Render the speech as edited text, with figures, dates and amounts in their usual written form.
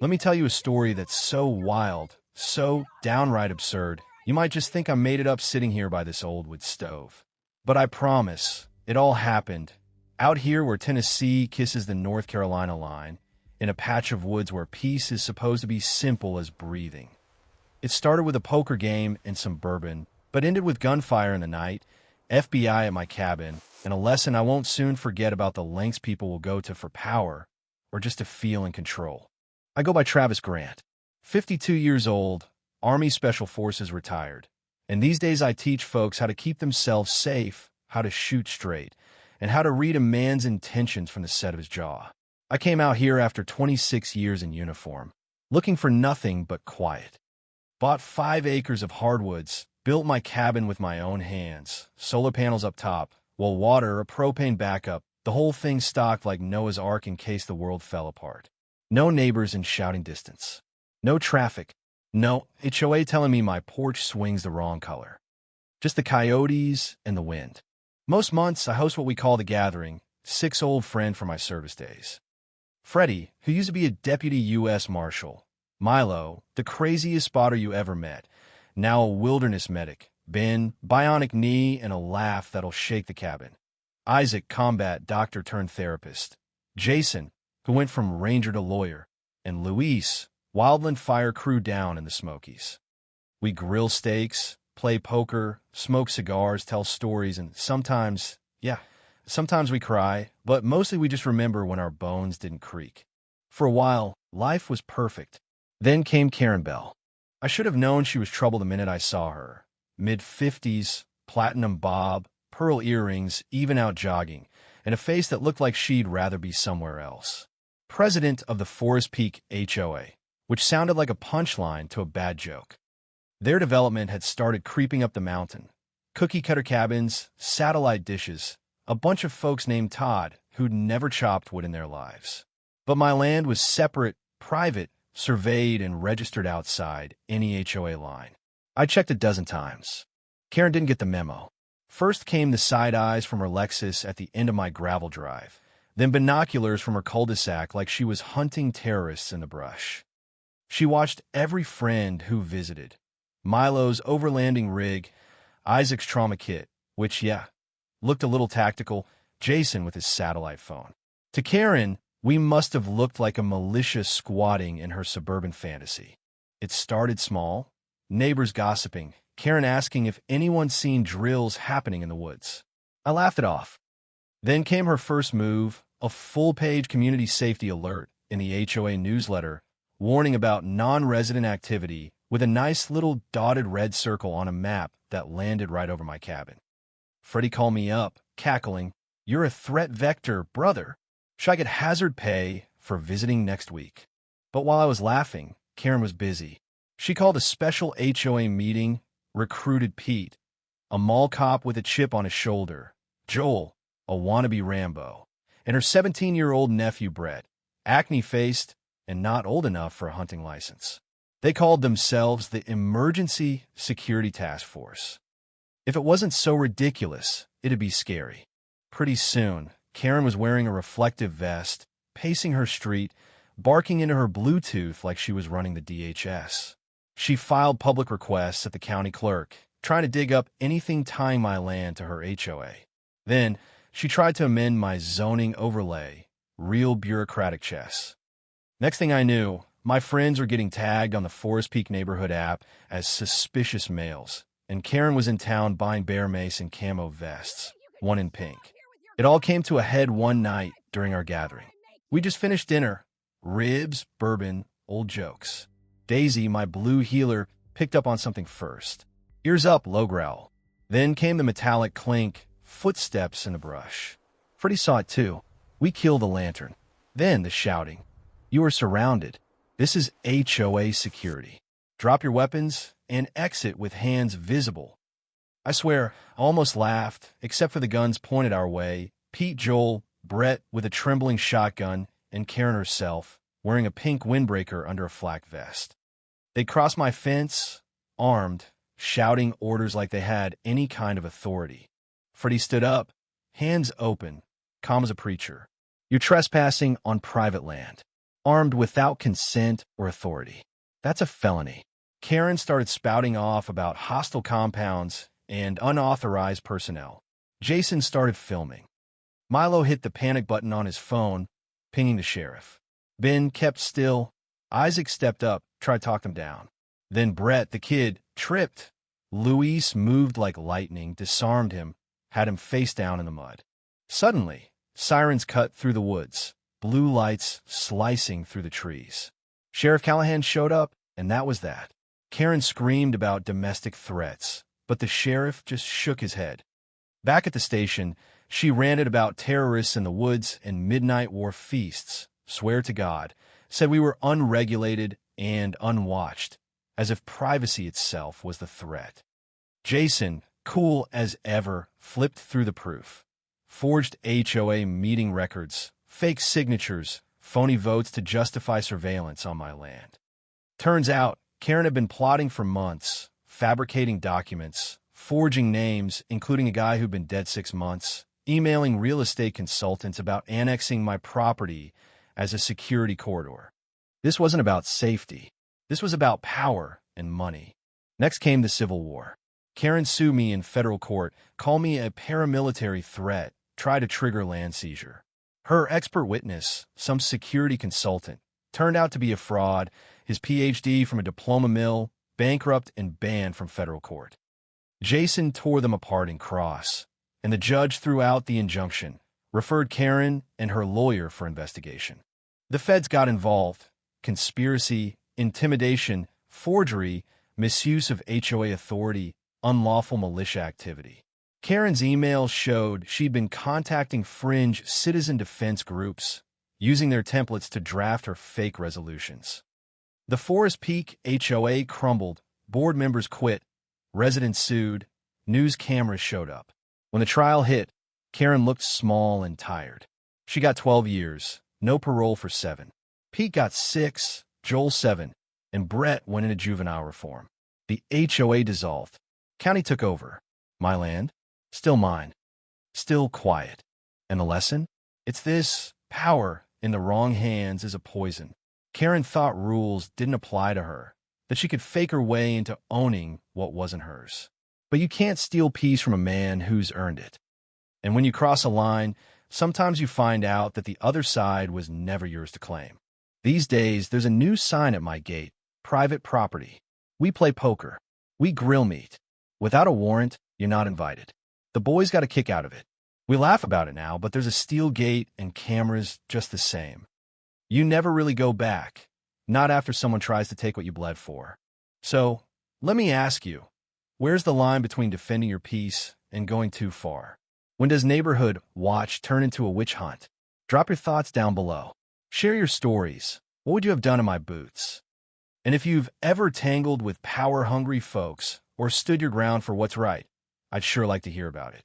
Let me tell you a story that's so wild, so downright absurd, you might just think I made it up sitting here by this old wood stove. But I promise, it all happened out here where Tennessee kisses the North Carolina line, in a patch of woods where peace is supposed to be simple as breathing. It started with a poker game and some bourbon, but ended with gunfire in the night, FBI at my cabin, and a lesson I won't soon forget about the lengths people will go to for power, or just to feel in control. I go by Travis Grant, 52 years old, Army Special Forces retired, and these days I teach folks how to keep themselves safe, how to shoot straight, and how to read a man's intentions from the set of his jaw. I came out here after 26 years in uniform, looking for nothing but quiet. Bought 5 acres of hardwoods, built my cabin with my own hands, solar panels up top, well water, a propane backup, the whole thing stocked like Noah's Ark in case the world fell apart. No neighbors in shouting distance. No traffic. No HOA telling me my porch swings the wrong color. Just the coyotes and the wind. Most months, I host what we call The Gathering, 6 old friend from my service days. Freddie, who used to be a deputy U.S. Marshal. Milo, the craziest spotter you ever met. Now a wilderness medic. Ben, bionic knee and a laugh that'll shake the cabin. Isaac, combat doctor turned therapist. Jason, who went from ranger to lawyer. And Luis, wildland fire crew down in the Smokies. We grill steaks, play poker, smoke cigars, tell stories, and sometimes we cry, but mostly we just remember when our bones didn't creak. For a while, life was perfect. Then came Karen Bell. I should have known she was trouble the minute I saw her. Mid-50s, platinum bob, pearl earrings, even out jogging, and a face that looked like she'd rather be somewhere else. President of the Forest Peak HOA, which sounded like a punchline to a bad joke. Their development had started creeping up the mountain. Cookie-cutter cabins, satellite dishes, a bunch of folks named Todd who'd never chopped wood in their lives. But my land was separate, private, surveyed, and registered outside any HOA line. I checked a dozen times. Karen didn't get the memo. First came the side eyes from her Lexus at the end of my gravel drive, then binoculars from her cul-de-sac like she was hunting terrorists in the brush. She watched every friend who visited. Milo's overlanding rig, Isaac's trauma kit, which, looked a little tactical, Jason with his satellite phone. To Karen, we must have looked like a militia squatting in her suburban fantasy. It started small, neighbors gossiping, Karen asking if anyone's seen drills happening in the woods. I laughed it off. Then came her first move, a full-page community safety alert in the HOA newsletter, warning about non-resident activity with a nice little dotted red circle on a map that landed right over my cabin. Freddie called me up, cackling, "You're a threat vector, brother. Should I get hazard pay for visiting next week?" But while I was laughing, Karen was busy. She called a special HOA meeting, recruited Pete, a mall cop with a chip on his shoulder, Joel, a wannabe Rambo, and her 17-year-old nephew Brett, acne-faced and not old enough for a hunting license. They called themselves the Emergency Security Task Force. If it wasn't so ridiculous, it'd be scary. Pretty soon, Karen was wearing a reflective vest, pacing her street, barking into her Bluetooth like she was running the DHS. She filed public requests at the county clerk, trying to dig up anything tying my land to her HOA. Then, she tried to amend my zoning overlay, real bureaucratic chess. Next thing I knew, my friends were getting tagged on the Forest Peak neighborhood app as suspicious males, and Karen was in town buying bear mace and camo vests, one in pink. It all came to a head one night during our gathering. We just finished dinner. Ribs, bourbon, old jokes. Daisy, my blue heeler, picked up on something first. Ears up, low growl. Then came the metallic clink, footsteps in the brush. Freddie saw it too. We killed the lantern. Then the shouting. "You are surrounded. This is HOA security. Drop your weapons and exit with hands visible." I swear, I almost laughed, except for the guns pointed our way. Pete, Joel, Brett with a trembling shotgun, and Karen herself, wearing a pink windbreaker under a flak vest. They crossed my fence, armed, shouting orders like they had any kind of authority. Freddie stood up, hands open, calm as a preacher. "You're trespassing on private land. armed without consent or authority. That's a felony. Karen started spouting off about hostile compounds and unauthorized personnel. Jason started filming. Milo hit the panic button on his phone, pinging the sheriff. Ben kept still. Isaac stepped up, tried to talk them down. Then Brett, the kid, tripped. Luis moved like lightning, disarmed him, had him face down in the mud. Suddenly, sirens cut through the woods, blue lights slicing through the trees. Sheriff Callahan showed up, and that was that. Karen screamed about domestic threats, but the sheriff just shook his head. Back at the station, she ranted about terrorists in the woods and midnight war feasts, swear to God, said we were unregulated and unwatched, as if privacy itself was the threat. Jason, cool as ever, flipped through the proof. Forged HOA meeting records, fake signatures, phony votes to justify surveillance on my land. Turns out, Karen had been plotting for months, fabricating documents, forging names, including a guy who'd been dead 6 months, emailing real estate consultants about annexing my property as a security corridor. This wasn't about safety. This was about power and money. Next came the Civil War. Karen sued me in federal court, called me a paramilitary threat, tried to trigger land seizure. Her expert witness, some security consultant, turned out to be a fraud, his PhD from a diploma mill, bankrupt and banned from federal court. Jason tore them apart in cross, and the judge threw out the injunction, referred Karen and her lawyer for investigation. The feds got involved. Conspiracy, intimidation, forgery, misuse of HOA authority, unlawful militia activity. Karen's emails showed she'd been contacting fringe citizen defense groups, using their templates to draft her fake resolutions. The Forest Peak HOA crumbled, board members quit, residents sued, news cameras showed up. When the trial hit, Karen looked small and tired. She got 12 years, no parole for 7. Pete got 6, Joel 7, and Brett went into juvenile reform. The HOA dissolved. County took over. My land, still mine, still quiet. And the lesson? It's this: power in the wrong hands is a poison. Karen thought rules didn't apply to her, that she could fake her way into owning what wasn't hers. But you can't steal peace from a man who's earned it. And when you cross a line, sometimes you find out that the other side was never yours to claim. These days, there's a new sign at my gate: private property. We play poker. We grill meat. Without a warrant, you're not invited. The boys got a kick out of it. We laugh about it now, but there's a steel gate and cameras just the same. You never really go back, not after someone tries to take what you bled for. So, let me ask you, where's the line between defending your peace and going too far? When does neighborhood watch turn into a witch hunt? Drop your thoughts down below. Share your stories. What would you have done in my boots? And if you've ever tangled with power-hungry folks or stood your ground for what's right, I'd sure like to hear about it.